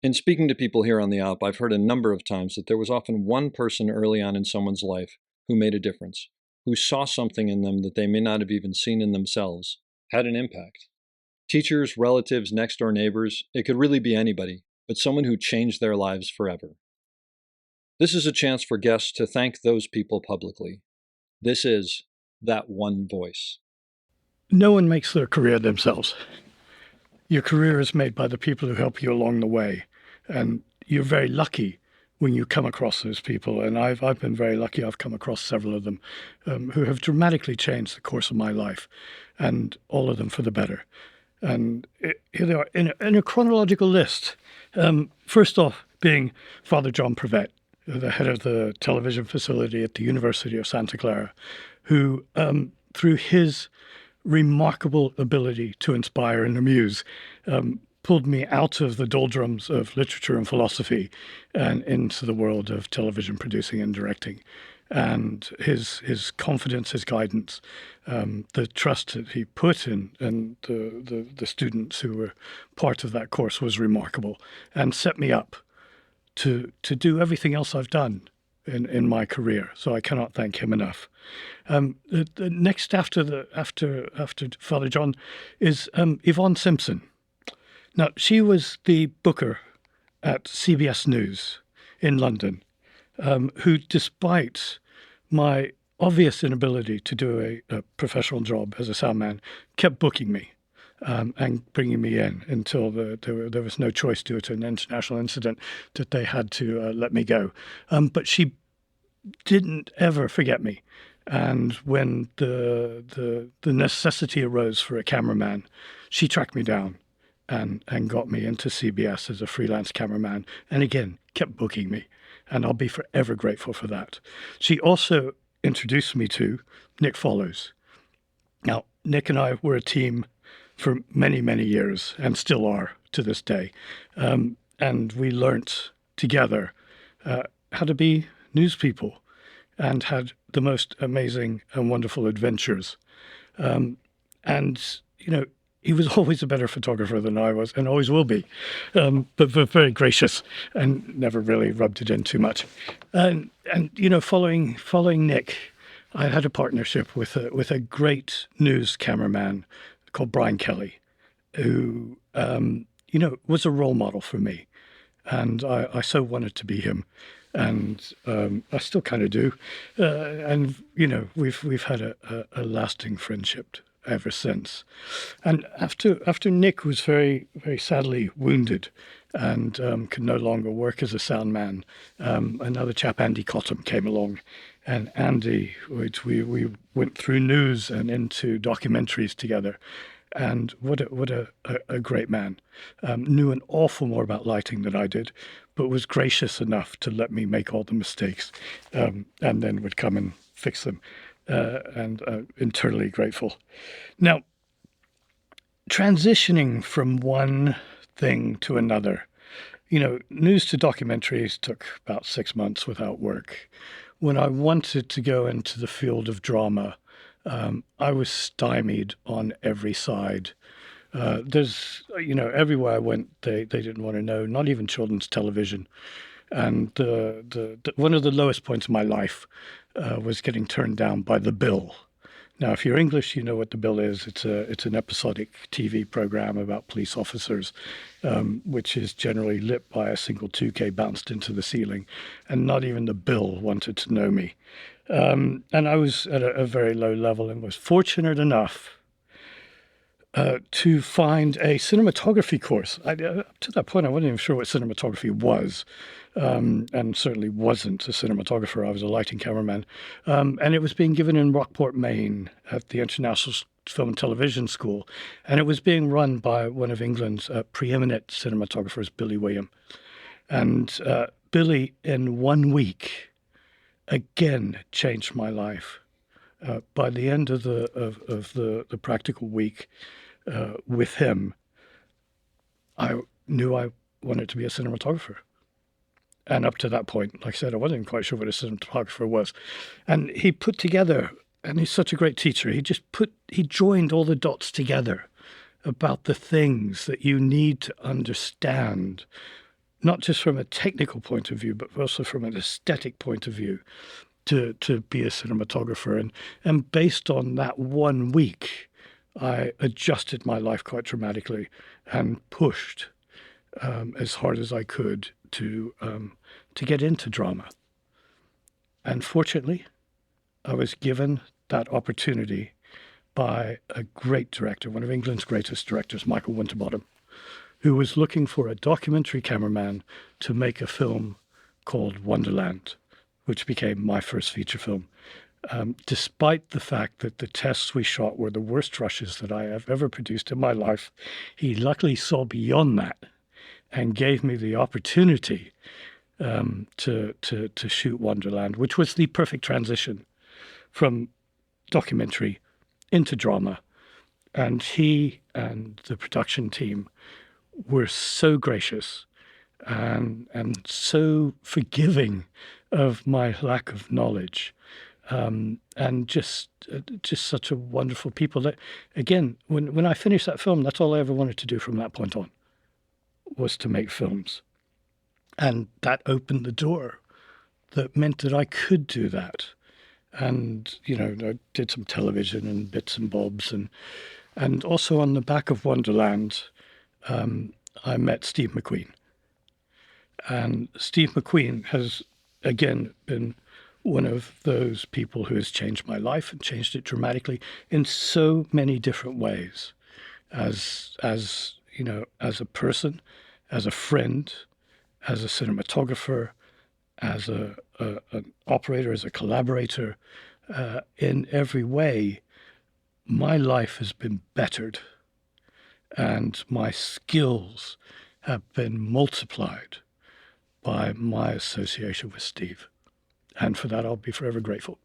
In speaking to people here on the app, I've heard a number of times that there was often one person early on in someone's life who made a difference, who saw something in them that they may not have even seen in themselves, had an impact. Teachers, relatives, next door neighbors, it could really be anybody, but someone who changed their lives forever. This is a chance for guests to thank those people publicly. This is That One Voice. No one makes their career themselves. Your career is made by the people who help you along the way. And you're very lucky when you come across those people. And I've been very lucky. I've come across several of them who have dramatically changed the course of my life, and all of them for the better. And here they are in a chronological list. First off, being Father John Prevet, the head of the television facility at the University of Santa Clara, who, through his remarkable ability to inspire and amuse, pulled me out of the doldrums of literature and philosophy and into the world of television producing and directing. And his confidence, his guidance, the trust that he put in the students who were part of that course was remarkable, and set me up to do everything else I've done in my career. So I cannot thank him enough. The next after Father John is Yvonne Simpson. Now, she was the booker at CBS News in London, who, despite my obvious inability to do a professional job as a soundman, kept booking me and bringing me in until there was no choice due to an international incident that they had to let me go. But she didn't ever forget me. And when the necessity arose for a cameraman, she tracked me down and got me into CBS as a freelance cameraman, and again, kept booking me. And I'll be forever grateful for that. She also introduced me to Nick Follows. Now, Nick and I were a team for many, many years, and still are to this day. And we learnt together how to be news people, and had the most amazing and wonderful adventures. And, you know, he was always a better photographer than I was, and always will be, but very gracious and never really rubbed it in too much. And you know, following Nick, I had a partnership with a great news cameraman called Brian Kelly, who, you know, was a role model for me. And I so wanted to be him. And I still kind of do. And, you know, we've had a lasting friendship ever since. And after Nick was very, very sadly wounded and could no longer work as a sound man, another chap, Andy Cottam, came along. And Andy, which we went through news and into documentaries together. And what a great man. Knew an awful more about lighting than I did, but was gracious enough to let me make all the mistakes, and then would come and fix them. And internally grateful. Now, transitioning from one thing to another, you know, news to documentaries took about 6 months without work. When I wanted to go into the field of drama, I was stymied on every side. There's, you know, everywhere I went, they didn't want to know, not even children's television. And one of the lowest points of my life was getting turned down by The Bill. Now, if you're English, you know what The Bill is. It's an episodic TV program about police officers, which is generally lit by a single 2K bounced into the ceiling, and not even The Bill wanted to know me. And I was at a very low level, and was fortunate enough to find a cinematography course. Up to that point, I wasn't even sure what cinematography was, and certainly wasn't a cinematographer. I was a lighting cameraman. And it was being given in Rockport, Maine at the International Film and Television School. And it was being run by one of England's preeminent cinematographers, Billy William. And Billy, in 1 week, again changed my life. By the end of the practical week with him, I knew I wanted to be a cinematographer. And up to that point, like I said, I wasn't even quite sure what a cinematographer was. And he put together, and he's such a great teacher, he joined all the dots together about the things that you need to understand not just from a technical point of view, but also from an aesthetic point of view, to be a cinematographer. And based on that 1 week, I adjusted my life quite dramatically and pushed as hard as I could to get into drama. And fortunately, I was given that opportunity by a great director, one of England's greatest directors, Michael Winterbottom, who was looking for a documentary cameraman to make a film called Wonderland, which became my first feature film. Despite the fact that the tests we shot were the worst rushes that I have ever produced in my life, he luckily saw beyond that and gave me the opportunity to shoot Wonderland, which was the perfect transition from documentary into drama. And he and the production team were so gracious and so forgiving of my lack of knowledge, and just such a wonderful people that, again, when I finished that film, that's all I ever wanted to do from that point on, was to make films. And that opened the door that meant that I could do that. And, you know, I did some television and bits and bobs. And also on the back of Wonderland, I met Steve McQueen. And Steve McQueen has, again, been one of those people who has changed my life and changed it dramatically in so many different ways, as you know, as a person, as a friend, as a cinematographer, as an operator, as a collaborator. In every way, my life has been bettered and my skills have been multiplied by my association with Steve. And for that, I'll be forever grateful.